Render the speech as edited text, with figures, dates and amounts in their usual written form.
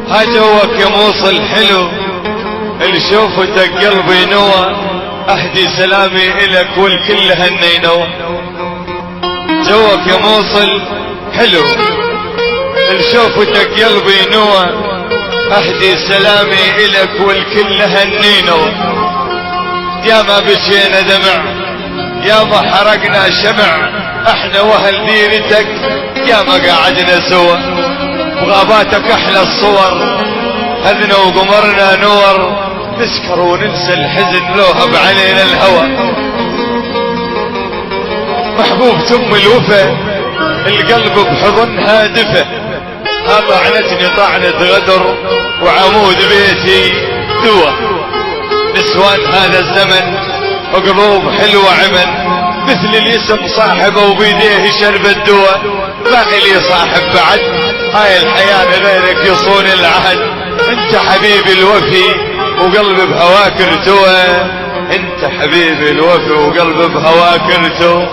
ها جوك يا موصل حلو اللي شوفته قلبي نوى، اهدي سلامي الك والكل هالنينوى. جوك يا موصل حلو اللي شوفته قلبي نوى، اهدي سلامي الك والكل هالنينوى. يا ما بكينا دمع يا ما حرقنا شمع، احنا واهل ديرتك يا ما قعدنا سوا، بغاباتك احلى الصور هذنا وقمرنا نور، نسكر وننسى الحزن لو هب علينا الهوى. محبوب تم الوفا القلب بحضنها دفى، طعنتني طعنة غدر وعمود بيتي دوا. نسوان هذا الزمن وقلوب حلوة عمن، مثل اليسم صاحبه وبيديه شرب الدواء. باقي لي صاحب بعد هاي الحياة غيرك يصون العهد، انت حبيبي الوفي وقلبي بهواك ارتوى، انت حبيبي الوفي وقلبي بهواك ارتوى.